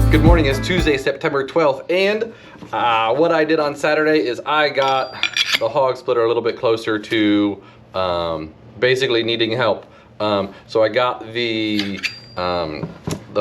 Good morning, it's Tuesday, September 12th, and what I did on Saturday is I got the Hog Splitter a little bit closer to basically needing help. So I got the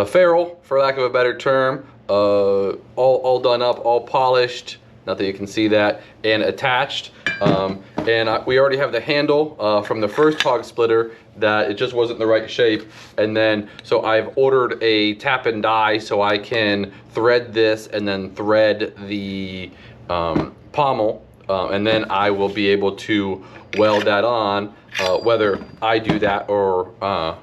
ferrule, for lack of a better term, all done up, all polished, not that you can see that, and attached. We already have the handle from the first Hog Splitter that it just wasn't the right shape. And then, so I've ordered a tap and die so I can thread this and then thread the pommel. And then I will be able to weld that on, whether I do that or I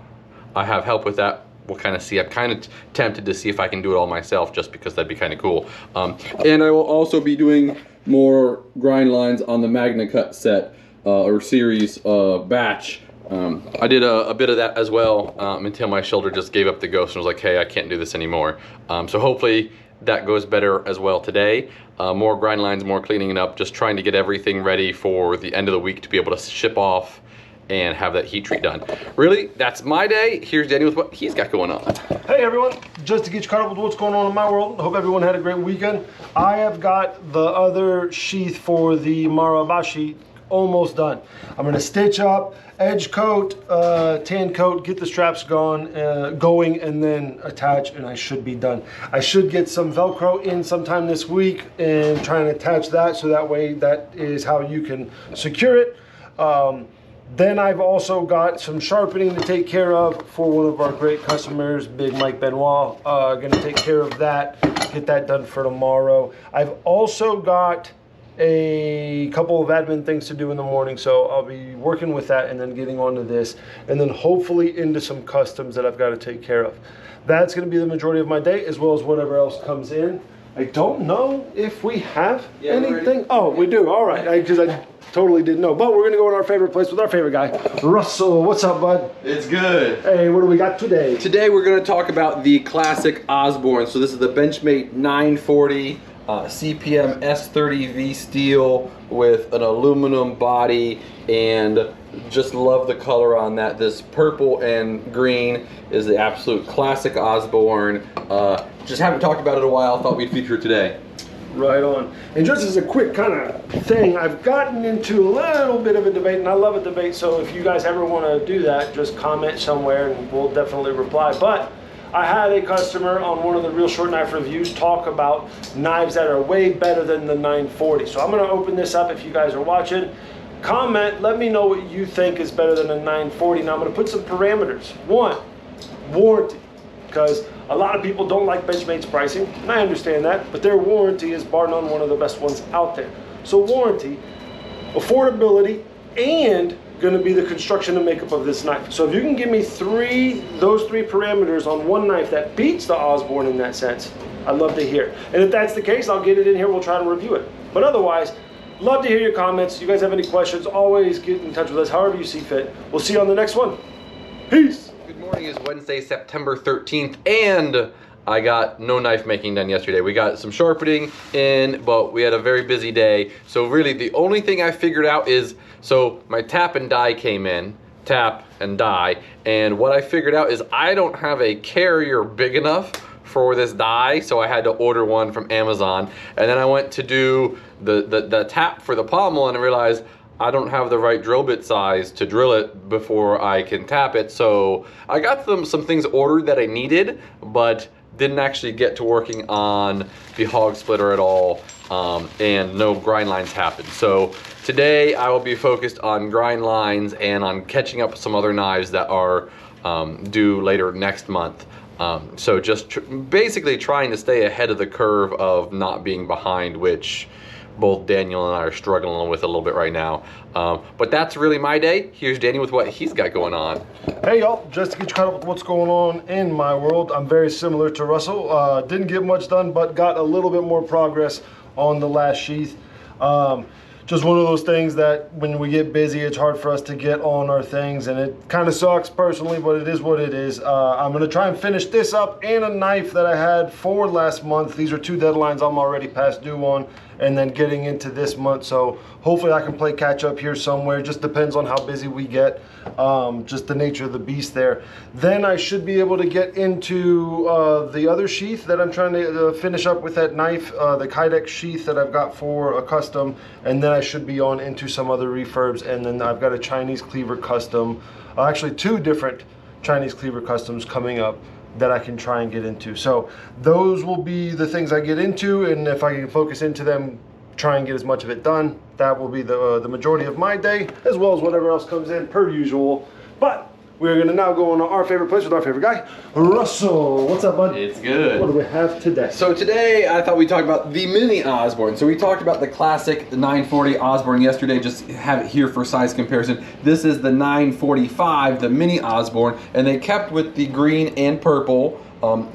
have help with that. We'll kind of see. I'm kind of tempted to see if I can do it all myself, just because that'd be kind of cool. And I will also be doing more grind lines on the Magna cut set or series batch. I did a bit of that as well until my shoulder just gave up the ghost and was like, hey, I can't do this anymore. So hopefully that goes better as well today. More grind lines, more cleaning it up, just trying to get everything ready for the end of the week to be able to ship off and have that heat treat done. Really, that's my day. Here's Danny with what he's got going on. Hey everyone, just to get you caught up with what's going on in my world, I hope everyone had a great weekend. I have got the other sheath for the Marabashi almost done. I'm gonna stitch up, edge coat, tan coat, get the straps going, and then attach, and I should be done. I should get some Velcro in sometime this week and try and attach that, so that way that is how you can secure it. Then I've also got some sharpening to take care of for one of our great customers, Big Mike Benoit. Gonna take care of that, get that done for tomorrow. I've also got a couple of admin things to do in the morning, so I'll be working with that and then getting onto this, and then hopefully into some customs that I've got to take care of. That's gonna be the majority of my day, as well as whatever else comes in. I don't know if we have anything. Oh, we do, all right, because I totally didn't know, but we're gonna go in our favorite place with our favorite guy, Russell. What's up, bud? It's good. Hey, what do we got today? Today we're gonna talk about the classic Osborne. So this is the Benchmade 940 CPM S30V steel with an aluminum body, and just love the color on that. This purple and green is the absolute classic Osborne. Just haven't talked about it in a while, thought we'd feature it today. Right on. And just as a quick kind of thing, I've gotten into a little bit of a debate, and I love a debate, so if you guys ever want to do that, just comment somewhere and we'll definitely reply. But I had a customer on one of the Real Short Knife reviews talk about knives that are way better than the 940. So I'm going to open this up if you guys are watching. Comment, let me know what you think is better than a 940. Now I'm going to put some parameters. One, warranty, because a lot of people don't like Benchmade's pricing, and I understand that, but their warranty is bar none one of the best ones out there. So warranty, affordability, and going to be the construction and makeup of this knife. So if you can give me those three parameters on one knife that beats the Osborne in that sense, I'd love to hear. And if that's the case, I'll get it in here, we'll try to review it. But otherwise, love to hear your comments. You guys have any questions, always get in touch with us however you see fit. We'll see you on the next one. Peace. Good morning, is Wednesday, September 13th, and I got no knife making done yesterday. We got some sharpening in, but we had a very busy day. So really the only thing I figured out is, so my tap and die came in, tap and die, and what I figured out is I don't have a carrier big enough for this die, so I had to order one from Amazon. And then I went to do the tap for the pommel, and I realized I don't have the right drill bit size to drill it before I can tap it. So I got some things ordered that I needed, but didn't actually get to working on the Hog Splitter at all, and no grind lines happened. So today I will be focused on grind lines and on catching up with some other knives that are due later next month. So just basically trying to stay ahead of the curve of not being behind, which both Daniel and I are struggling with a little bit right now. But that's really my day. Here's Danny with what he's got going on. Hey y'all, just to get you caught up with what's going on in my world, I'm very similar to Russell. Didn't get much done, but got a little bit more progress on the last sheath. Just one of those things that when we get busy, it's hard for us to get on our things, and it kind of sucks personally, but it is what it is. I'm gonna try and finish this up and a knife that I had for last month. These are two deadlines I'm already past due on, and then getting into this month. So hopefully I can play catch up here somewhere. Just depends on how busy we get, just the nature of the beast there. Then I should be able to get into the other sheath that I'm trying to finish up with that knife, the Kydex sheath that I've got for a custom, and then I should be on into some other refurbs, and then I've got a Chinese cleaver custom, actually 2 different Chinese cleaver customs coming up that I can try and get into. So those will be the things I get into, and if I can focus into them, try and get as much of it done, that will be the majority of my day, as well as whatever else comes in per usual. But we're gonna now go on to our favorite place with our favorite guy, Russell. What's up, bud? It's good. What do we have today? So today I thought we'd talk about the mini Osborne. So we talked about the classic 940 Osborne yesterday, just have it here for size comparison. This is the 945, the mini Osborne, and they kept with the green and purple,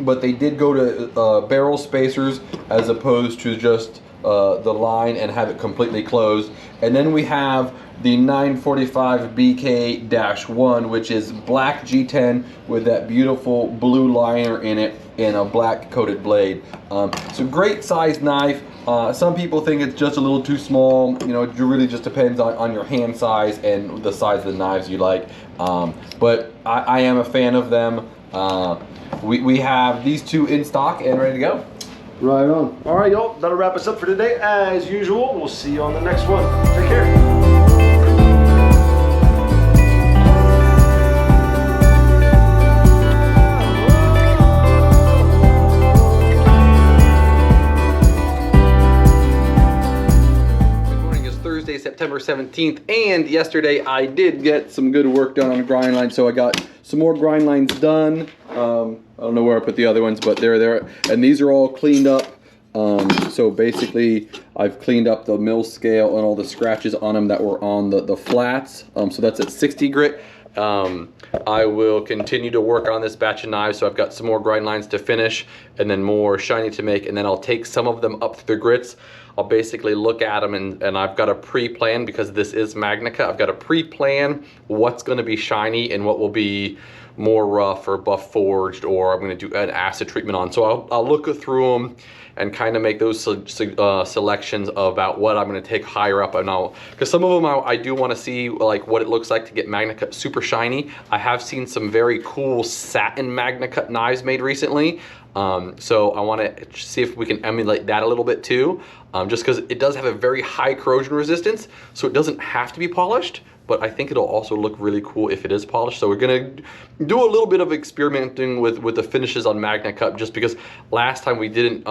but they did go to barrel spacers as opposed to just the line and have it completely closed. And then we have the 945 BK-1, which is black G10 with that beautiful blue liner in it and a black coated blade. So great size knife. Some people think it's just a little too small. You know, it really just depends on your hand size and the size of the knives you like. But I am a fan of them. We have these 2 in stock and ready to go. Right on. All right, y'all, that'll wrap us up for today. As usual, we'll see you on the next one. Take care. September 17th, and yesterday I did get some good work done on the grind line, so I got some more grind lines done. I don't know where I put the other ones, but they're there, and these are all cleaned up. So basically I've cleaned up the mill scale and all the scratches on them that were on the flats. So that's at 60 grit. I will continue to work on this batch of knives, so I've got some more grind lines to finish and then more shiny to make, and then I'll take some of them up through the grits. I'll basically look at them, and I've got a pre-plan, because this is Magna. I've got a pre-plan what's going to be shiny and what will be more rough or buff forged, or I'm going to do an acid treatment on. So I'll look through them and kind of make those selections about what I'm going to take higher up. And because some of them I do want to see like what it looks like to get Magna Cut super shiny. I have seen some very cool satin Magna Cut knives made recently. So I want to see if we can emulate that a little bit too, just because it does have a very high corrosion resistance, so it doesn't have to be polished, but I think it'll also look really cool if it is polished. So we're gonna do a little bit of experimenting with the finishes on Magna Cut, just because last time we didn't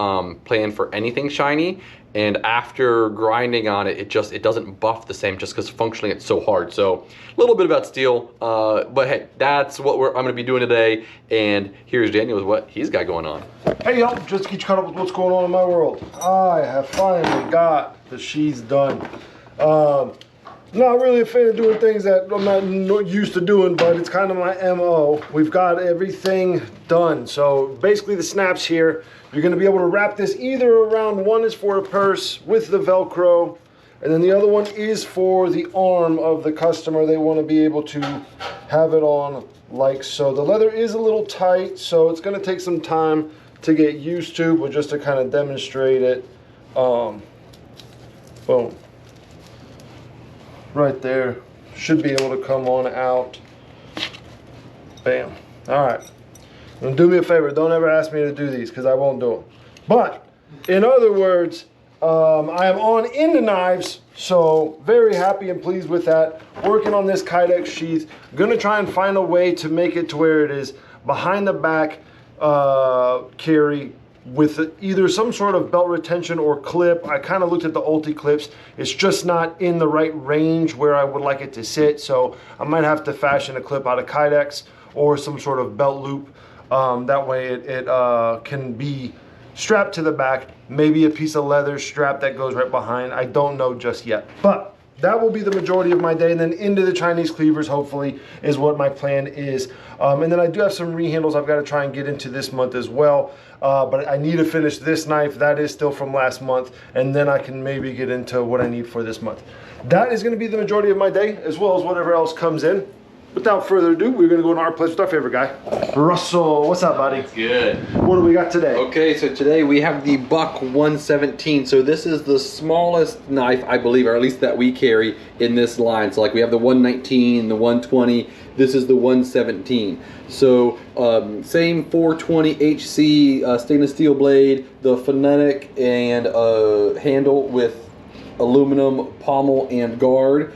plan for anything shiny, and after grinding on it, it doesn't buff the same, just because functionally it's so hard. So a little bit about steel, but hey, that's what I'm gonna be doing today. And here's Daniel with what he's got going on. Hey y'all, just to get you caught up with what's going on in my world, I have finally got the sheaths done. Not really a fan of doing things that I'm not used to doing, but it's kind of my MO. We've got everything done. So basically the snaps here, you're gonna be able to wrap this either around, one is for a purse with the Velcro, and then the other one is for the arm of the customer. They wanna be able to have it on like so. The leather is a little tight, so it's gonna take some time to get used to, but just to kind of demonstrate it, boom. Right there, should be able to come on out. Bam. All right. And do me a favor, don't ever ask me to do these, because I won't do them. But in other words, I am on into knives, so very happy and pleased with that. Working on this Kydex sheath. Gonna try and find a way to make it to where it is behind the back carry with either some sort of belt retention or clip. I kind of looked at the Ulti clips. It's just not in the right range where I would like it to sit, so I might have to fashion a clip out of Kydex or some sort of belt loop. That way it can be strapped to the back, maybe a piece of leather strap that goes right behind. I don't know just yet, but that will be the majority of my day, and then into the Chinese cleavers, hopefully, is what my plan is. And then I do have some rehandles I've got to try and get into this month as well. But I need to finish this knife. That is still from last month, and then I can maybe get into what I need for this month. That is going to be the majority of my day, as well as whatever else comes in. without further ado, we're gonna go into our place with our favorite guy, Russell. What's up, buddy? Good. What do we got today? Okay, so today we have the Buck 117. So this is the smallest knife, I believe, or at least that we carry in this line. So like we have the 119, the 120. This is the 117. So same 420 HC stainless steel blade, the phonetic and handle with aluminum pommel and guard.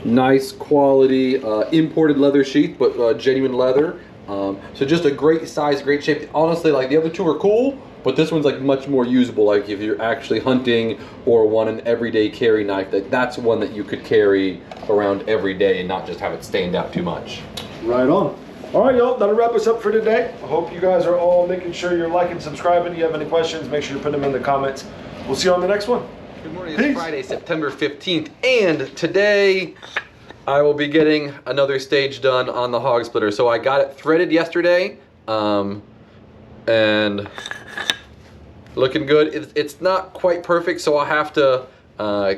Nice quality imported leather sheath, but genuine leather. So just a great size, great shape. Honestly, like the other two are cool, but this one's like much more usable. Like if you're actually hunting or want an everyday carry knife, that's one that you could carry around every day and not just have it stand out too much. Right on. All right, y'all, that'll wrap us up for today. I hope you guys are all making sure you're liking, subscribing. If you have any questions, make sure you put them in the comments. We'll see you on the next one. Good morning, it's Friday, September 15th, and today I will be getting another stage done on the Hog Splitter. So I got it threaded yesterday, and looking good. It's not quite perfect, so I'll have to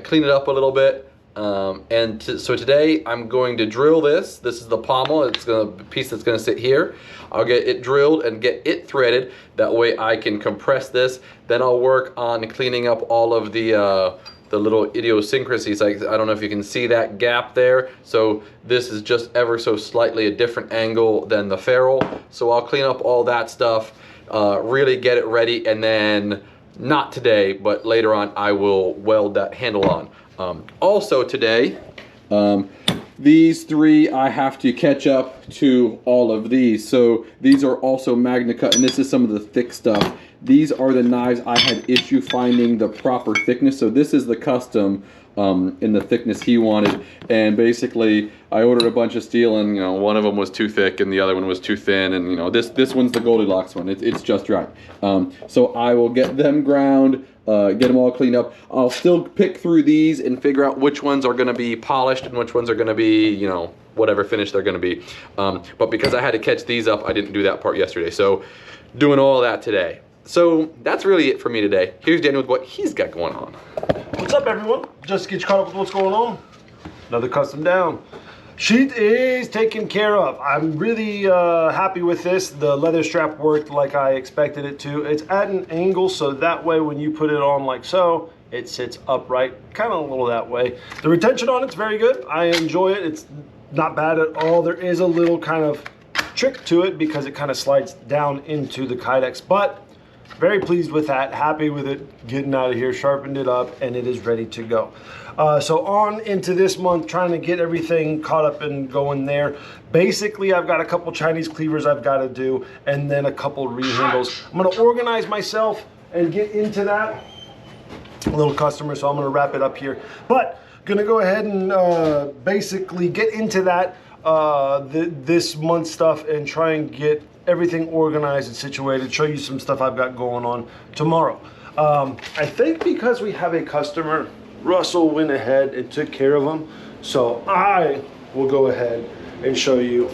clean it up a little bit. So today I'm going to drill this. This is the pommel. It's a piece that's going to sit here. I'll get it drilled and get it threaded. That way I can compress this. Then I'll work on cleaning up all of the little idiosyncrasies. Like, I don't know if you can see that gap there. So this is just ever so slightly a different angle than the ferrule. So I'll clean up all that stuff, really get it ready, and then not today, but later on I will weld that handle on. Also today, these three I have to catch up to all of these. So these are also Magna cut, and this is some of the thick stuff. These are the knives I had issue finding the proper thickness. So this is the custom in the thickness he wanted, and basically I ordered a bunch of steel, and one of them was too thick and the other one was too thin, and this one's the Goldilocks one. It's just right. So I will get them ground, get them all cleaned up. I'll still pick through these and figure out which ones are going to be polished and which ones are going to be, whatever finish they're going to be. But because I had to catch these up, I didn't do that part yesterday. So doing all that today. So that's really it for me today. Here's Daniel with what he's got going on. What's up, everyone? Just to get you caught up with what's going on. Another custom down. Sheath is taken care of. I'm really happy with this. The leather strap worked like I expected it to. It's at an angle, so that way when you put it on like so, it sits upright, kind of a little that way. The retention on it's very good. I enjoy it. It's not bad at all. There is a little kind of trick to it because it kind of slides down into the kydex, but very pleased with that, happy with it, getting out of here, sharpened it up, and it is ready to go. So on into this month, trying to get everything caught up and going there. Basically, I've got a couple Chinese cleavers I've got to do, and then a couple rehandles. I'm going to organize myself and get into that. A little customer, so I'm going to wrap it up here. But going to go ahead and basically get into that this month stuff and try and get everything organized and situated, show you some stuff I've got going on tomorrow. I think because we have a customer, Russell went ahead and took care of them, so I will go ahead and show you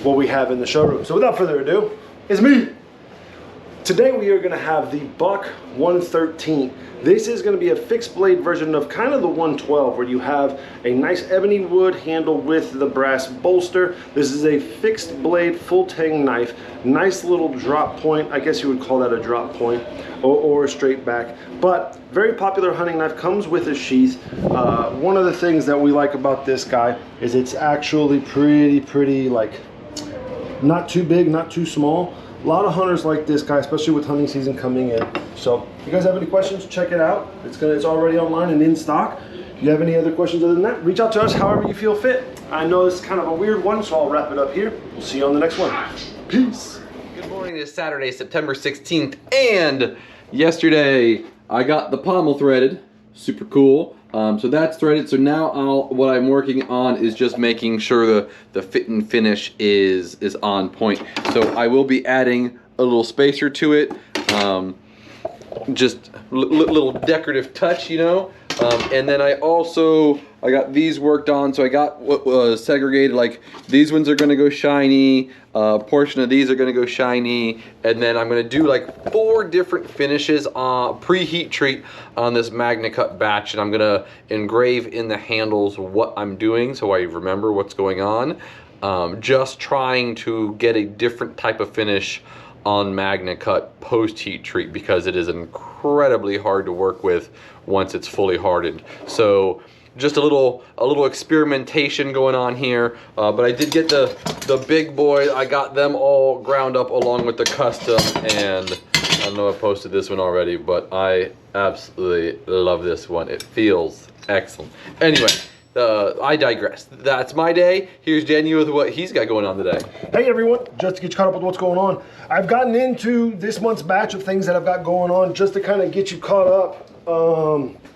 what we have in the showroom. So without further ado, it's me. Today we are going to have the Buck 113. This is going to be a fixed blade version of kind of the 112, where you have a nice ebony wood handle with the brass bolster. This is a fixed blade full tang knife. Nice little drop point. I guess you would call that a drop point or a straight back. But very popular hunting knife, comes with a sheath. One of the things that we like about this guy is it's actually pretty like not too big, not too small. A lot of hunters like this guy, especially with hunting season coming in. So if you guys have any questions, check it out. It's already online and in stock. If you have any other questions other than that, reach out to us however you feel fit. I know this is kind of a weird one, so I'll wrap it up here. We'll see you on the next one. Peace. Good morning. It's Saturday, September 16th, and yesterday I got the pommel threaded. Super cool. So that's threaded. So now what I'm working on is just making sure the fit and finish is on point. So I will be adding a little spacer to it. Just little decorative touch, and then I got these worked on, so I got what was segregated. Like these ones are going to go shiny, a portion of these are going to go shiny, and then I'm going to do like 4 different finishes on pre-heat treat on this Magna cut batch, and I'm going to engrave in the handles what I'm doing so I remember what's going on. just trying to get a different type of finish on Magna cut post heat treat, because it is incredibly hard to work with once it's fully hardened. So just a little experimentation going on here, but I did get the big boy. I got them all ground up along with the custom, and I know I posted this one already, but I absolutely love this one. It feels excellent. Anyway, I digress. That's my day. Here's Daniel with what he's got going on today. Hey everyone, just to get you caught up with what's going on. I've gotten into this month's batch of things that I've got going on just to kind of get you caught up.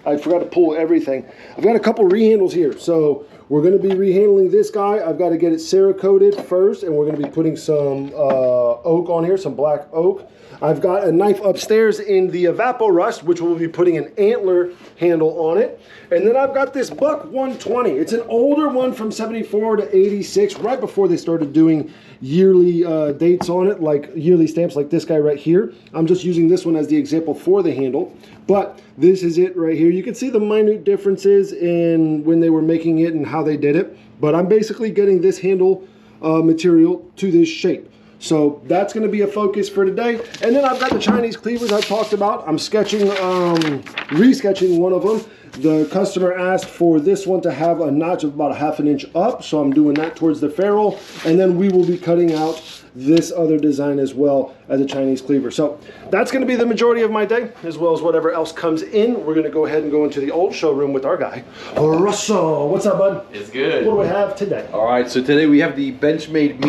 I forgot to pull everything. I've got a couple rehandles here. So we're going to be rehandling this guy. I've got to get it Cerakoted first, and we're going to be putting some oak on here, some black oak. I've got a knife upstairs in the Evapo-Rust, which we'll be putting an antler handle on it. And then I've got this Buck 120. It's an older one from 74 to 86, right before they started doing yearly dates on it, like yearly stamps like this guy right here. I'm just using this one as the example for the handle. But this is it right here. You can see the minute differences in when they were making it and how they did it. But I'm basically getting this handle material to this shape. So that's going to be a focus for today. And then I've got the Chinese cleavers I talked about. I'm sketching, resketching one of them. The customer asked for this one to have a notch of about 1/2 inch up, so I'm doing that towards the ferrule. And then we will be cutting out this other design as well as a Chinese cleaver. So that's going to be the majority of my day, as well as whatever else comes in. We're going to go ahead and go into the old showroom with our guy, Russell. What's up, bud? It's good. What do we have today? All right, so today we have the Benchmade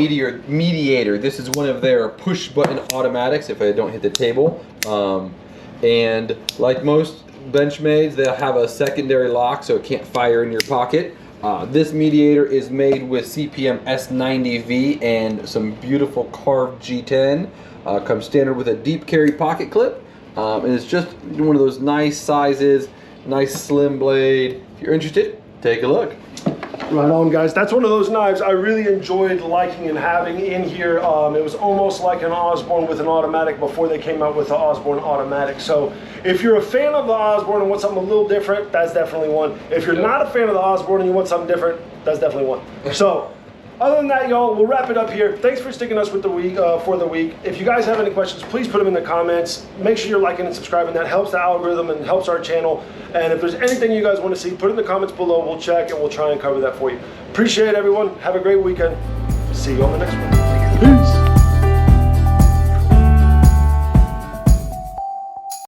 Mediator. This is one of their push button automatics if I don't hit the table. And like most Benchmades, they'll have a secondary lock so it can't fire in your pocket. This Mediator is made with CPM S90V and some beautiful carved G10. Comes standard with a deep carry pocket clip. And it's just one of those nice sizes, nice slim blade. If you're interested, take a look. Right on, guys. That's one of those knives I really enjoyed liking and having in here. It was almost like an Osborne with an automatic before they came out with the Osborne automatic. So if you're a fan of the Osborne and want something a little different, that's definitely one. If you're not a fan of the Osborne and you want something different, that's definitely one. So other than that, y'all, we'll wrap it up here. Thanks for sticking us with the week for the week. If you guys have any questions, please put them in the comments. Make sure you're liking and subscribing. That helps the algorithm and helps our channel. And if there's anything you guys want to see, put it in the comments below. We'll check and we'll try and cover that for you. Appreciate it, everyone. Have a great weekend. See you on the next one. Peace.